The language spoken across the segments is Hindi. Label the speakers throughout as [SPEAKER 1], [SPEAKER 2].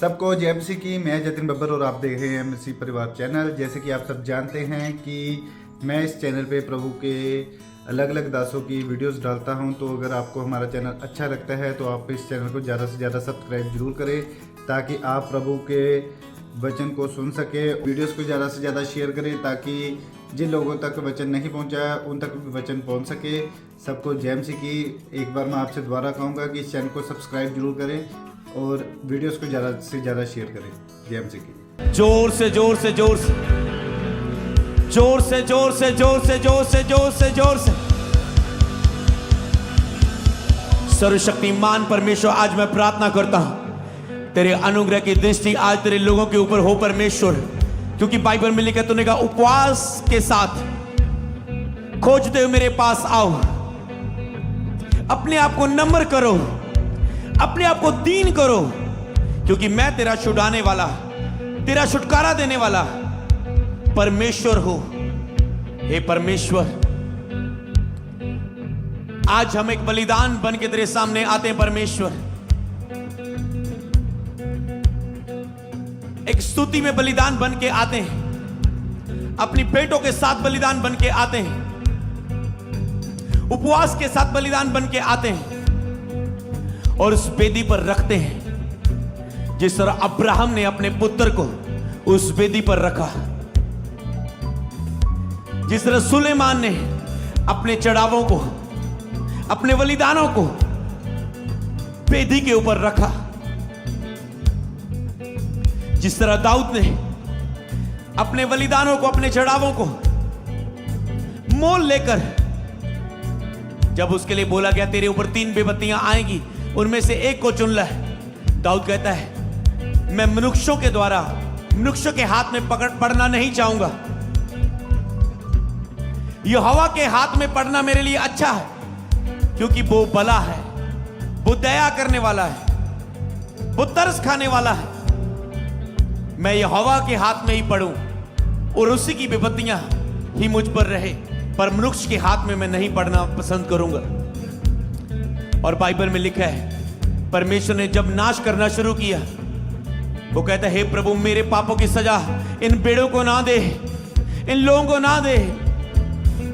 [SPEAKER 1] सबको जय मसीह की। मैं जतिन बब्बर और आप देख रहे हैं मसीह परिवार चैनल। जैसे कि आप सब जानते हैं कि मैं इस चैनल पे प्रभु के अलग अलग दासों की वीडियोस डालता हूं, तो अगर आपको हमारा चैनल अच्छा लगता है तो आप इस चैनल को ज़्यादा से ज़्यादा सब्सक्राइब जरूर करें, ताकि आप प्रभु के वचन को सुन सके। वीडियोस को ज़्यादा से ज़्यादा शेयर करें, ताकि जिन लोगों तक वचन नहीं पहुंचा उन तक भी वचन पहुंच सके। सबको जय मसीह की। एक बार मैं आपसे दोबारा कहूँगा कि इस चैनल को सब्सक्राइब जरूर करें और वीडियोस को ज़्यादा से ज़्यादा शेयर करें। जय मसीह की।
[SPEAKER 2] जोर से जोर से जोर से जोर से जोर से जोर से जोर से जोर से जोर से सर्वशक्तिमान परमेश्वर, आज मैं प्रार्थना करता हूं तेरे अनुग्रह की दृष्टि आज तेरे लोगों के ऊपर हो परमेश्वर, क्योंकि बाइबल में लिखा तूने कहा उपवास के साथ खोजते हुए मेरे पास आओ। अपने आप को नम्र करो, अपने आप को दीन करो, क्योंकि मैं तेरा छुड़ाने वाला, तेरा छुटकारा देने वाला परमेश्वर हूं। हे परमेश्वर, आज हम एक बलिदान बन के तेरे सामने आते हैं परमेश्वर। एक स्तुति में बलिदान बन के आते हैं, अपनी पेटों के साथ बलिदान बन के आते हैं, उपवास के साथ बलिदान बन के आते हैं और उस वेदी पर रखते हैं जिस तरह अब्राहम ने अपने पुत्र को उस वेदी पर रखा, जिस तरह सुलेमान ने अपने चढ़ावों को, अपने बलिदानों को वेदी के ऊपर रखा, जिस तरह दाऊद ने अपने बलिदानों को, अपने चढ़ावों को मोल लेकर, जब उसके लिए बोला गया तेरे ऊपर 3 विपत्तियां आएंगी, उनमें से एक को चुन ले, दाऊद कहता है मैं मनुष्यों के द्वारा, मनुष्यों के हाथ में पकड़ पड़ना नहीं चाहूंगा। यहोवा के हाथ में पड़ना मेरे लिए अच्छा है, क्योंकि वो भला है, वो दया करने वाला है, वो तरस खाने वाला है। मैं यहोवा के हाथ में ही पड़ूं और उसी की विपत्तियां ही मुझ पर रहे, पर मनुष्य के हाथ में मैं नहीं पड़ना पसंद करूंगा। और बाइबल में लिखा है परमेश्वर ने जब नाश करना शुरू किया, वो कहता है हे प्रभु, मेरे पापों की सजा इन भेड़ों को ना दे, इन लोगों को ना दे।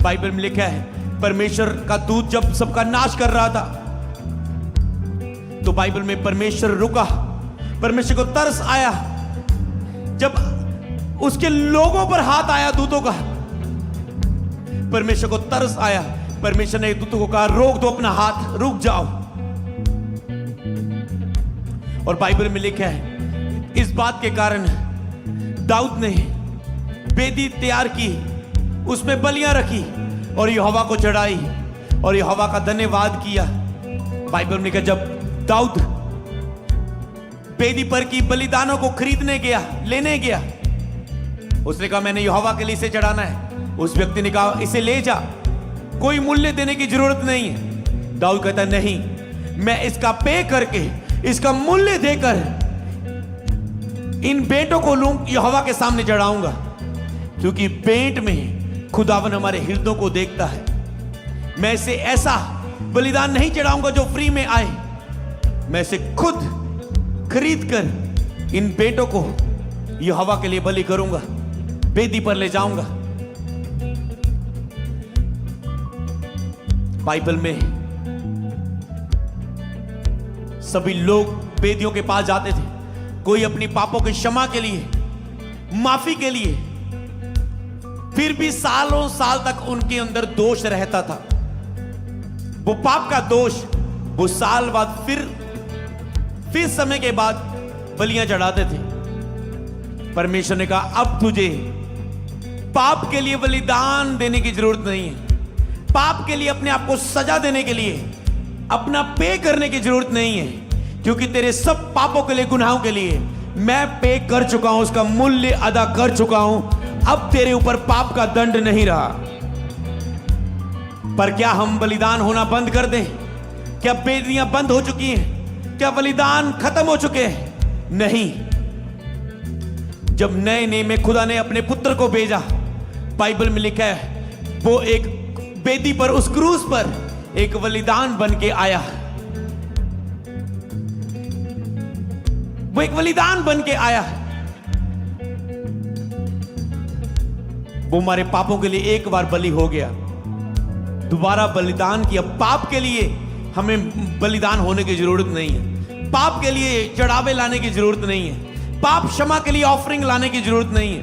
[SPEAKER 2] बाइबल में लिखा है परमेश्वर का दूत जब सबका नाश कर रहा था, तो बाइबल में परमेश्वर रुका, परमेश्वर को तरस आया, जब उसके लोगों पर हाथ आया दूतों का, परमेश्वर को तरस आया। परमेश्वर ने दूतों को कहा रोक दो अपना हाथ, रुक जाओ। और बाइबल में लिखा है इस बात के कारण दाऊद ने वेदी तैयार की, उसमें बलियां रखी और यहोवा को चढ़ाई और यहोवा का धन्यवाद किया। बाइबल में लिखा जब दाऊद वेदी पर की बलिदानों को खरीदने गया, लेने गया, उसने कहा मैंने यहोवा के लिए इसे चढ़ाना है। उस व्यक्ति ने कहा इसे ले जा, कोई मूल्य देने की जरूरत नहीं है। दाऊद कहता नहीं, मैं इसका पे करके, इसका मूल्य देकर इन बेटों को लूं, यहोवा के सामने चढ़ाऊंगा, क्योंकि पेट में खुदावन हमारे हृदयों को देखता है। मैं इसे ऐसा बलिदान नहीं चढ़ाऊंगा जो फ्री में आए, मैं इसे खुद खरीद कर इन बेटों को यहोवा के लिए बलि करूंगा, वेदी पर ले जाऊंगा। बाइबल में सभी लोग वेदियों के पास जाते थे, कोई अपनी पापों की क्षमा के लिए, माफी के लिए, फिर भी सालों साल तक उनके अंदर दोष रहता था। वो पाप का दोष वो साल बाद फिर समय के बाद बलियां चढ़ाते थे। परमेश्वर ने कहा अब तुझे पाप के लिए बलिदान देने की जरूरत नहीं है, पाप के लिए अपने आप को सजा देने के लिए अपना पे करने की जरूरत नहीं है, क्योंकि तेरे सब पापों के लिए, गुनाहों के लिए मैं पे कर चुका हूं, उसका मूल्य अदा कर चुका हूं। अब तेरे ऊपर पाप का दंड नहीं रहा। पर क्या हम बलिदान होना बंद कर दें? क्या वेदियां बंद हो चुकी हैं? क्या बलिदान खत्म हो चुके हैं? नहीं। जब नए नियम में खुदा ने अपने पुत्र को भेजा, बाइबल में लिखा है वो एक वेदी पर, उस क्रूस पर एक बलिदान बन के आया। वो एक बलिदान बन के आया है। वो हमारे पापों के लिए एक बार बलि हो गया, दोबारा बलिदान किया। पाप के लिए हमें बलिदान होने की जरूरत नहीं है, पाप के लिए चढ़ावे लाने की जरूरत नहीं है, पाप क्षमा के लिए ऑफरिंग लाने की जरूरत नहीं है,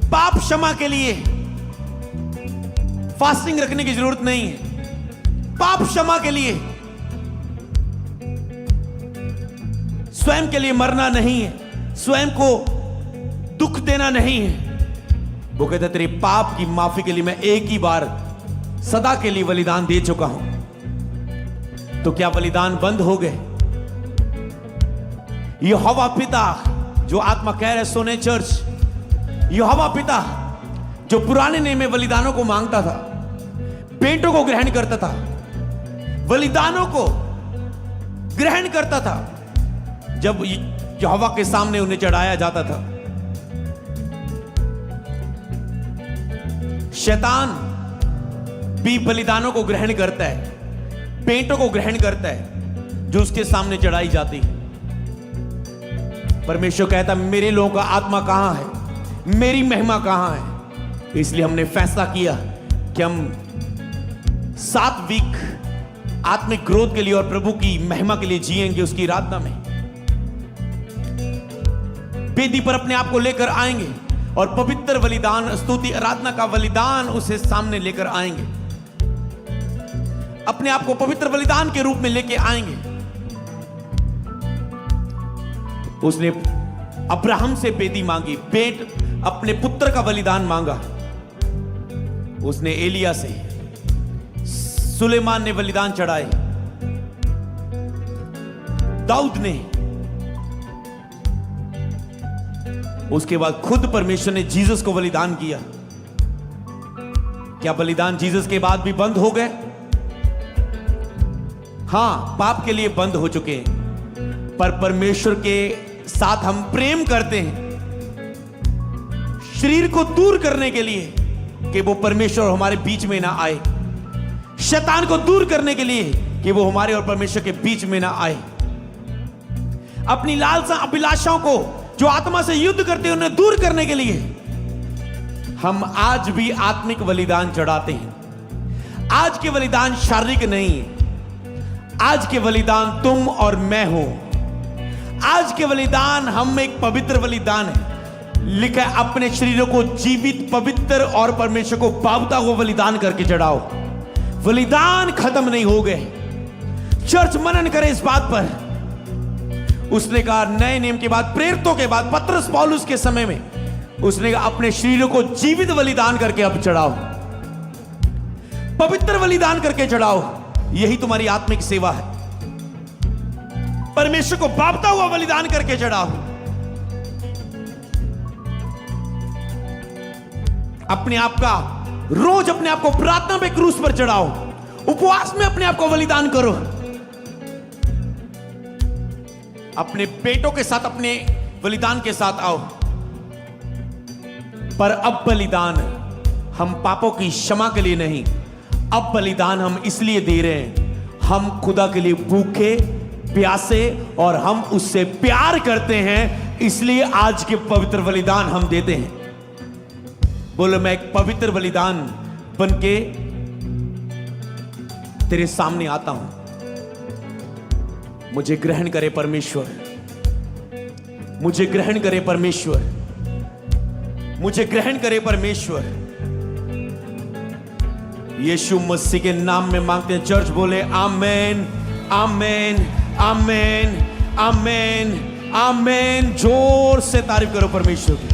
[SPEAKER 2] पाप क्षमा के लिए फास्टिंग रखने की जरूरत नहीं है, पाप क्षमा के लिए स्वयं के लिए मरना नहीं है, स्वयं को दुख देना नहीं है। वो कहता तेरे पाप की माफी के लिए मैं एक ही बार सदा के लिए बलिदान दे चुका हूं। तो क्या बलिदान बंद हो गए? यहोवा पिता जो आत्मा कह रहे सोने चर्च, यहोवा पिता जो पुराने नियम में बलिदानों को मांगता था, पेटों को ग्रहण करता था, बलिदानों को ग्रहण करता था, जब यहोवा के सामने उन्हें चढ़ाया जाता था। शैतान भी बलिदानों को ग्रहण करता है, पेटों को ग्रहण करता है जो उसके सामने चढ़ाई जाती है। परमेश्वर कहता मेरे लोगों का आत्मा कहां है, मेरी महिमा कहां है। इसलिए हमने फैसला किया कि हम 7 वीक आत्मिक ग्रोथ के लिए और प्रभु की महिमा के लिए जिएंगे। उसकी आराधना में वेदी पर अपने आप को लेकर आएंगे और पवित्र बलिदान, स्तुति, आराधना का बलिदान उसे सामने लेकर आएंगे, अपने आप को पवित्र बलिदान के रूप में लेके आएंगे। उसने अब्राहम से वेदी मांगी, पेट अपने पुत्र का बलिदान मांगा। उसने एलिया से, सुलेमान ने बलिदान चढ़ाए, दाऊद ने, उसके बाद खुद परमेश्वर ने जीसस को बलिदान किया। क्या बलिदान जीसस के बाद भी बंद हो गए? हां, पाप के लिए बंद हो चुके हैं, पर परमेश्वर के साथ हम प्रेम करते हैं शरीर को दूर करने के लिए कि वो परमेश्वर और हमारे बीच में ना आए, शैतान को दूर करने के लिए कि वो हमारे और परमेश्वर के बीच में ना आए, अपनी लालसा अभिलाषाओं को जो आत्मा से युद्ध करते हैं उन्हें दूर करने के लिए हम आज भी आत्मिक बलिदान चढ़ाते हैं। आज के बलिदान शारीरिक नहीं है, आज के बलिदान तुम और मैं हो। आज के बलिदान हम एक पवित्र बलिदान है। लिखा है अपने शरीरों को जीवित, पवित्र और परमेश्वर को पावता हुआ बलिदान करके चढ़ाओ। बलिदान खत्म नहीं हो गए। चर्च मनन करे इस बात पर। उसने कहा नए नियम के बाद, प्रेरितों के बाद, पतरस पौलुस के समय में उसने कहा अपने शरीरों को जीवित बलिदान करके अब चढ़ाओ, पवित्र बलिदान करके चढ़ाओ। यही तुम्हारी आत्मिक सेवा है। परमेश्वर को पावता हुआ बलिदान करके चढ़ाओ। अपने आप का रोज अपने आप को प्रार्थना पे क्रूस पर चढ़ाओ, उपवास में अपने आप को बलिदान करो। अपने पेटों के साथ, अपने बलिदान के साथ आओ। पर अब बलिदान हम पापों की क्षमा के लिए नहीं, अब बलिदान हम इसलिए दे रहे हैं, हम खुदा के लिए भूखे प्यासे और हम उससे प्यार करते हैं, इसलिए आज के पवित्र बलिदान हम देते हैं। बोलो मैं एक पवित्र बलिदान बनके तेरे सामने आता हूं, मुझे ग्रहण करे परमेश्वर, मुझे ग्रहण करे परमेश्वर, मुझे ग्रहण करे परमेश्वर। यीशु मसीह के नाम में मांगते हैं। चर्च बोले आमेन, आमेन, आमेन, आमेन, आमेन। जोर से तारीफ करो परमेश्वर की।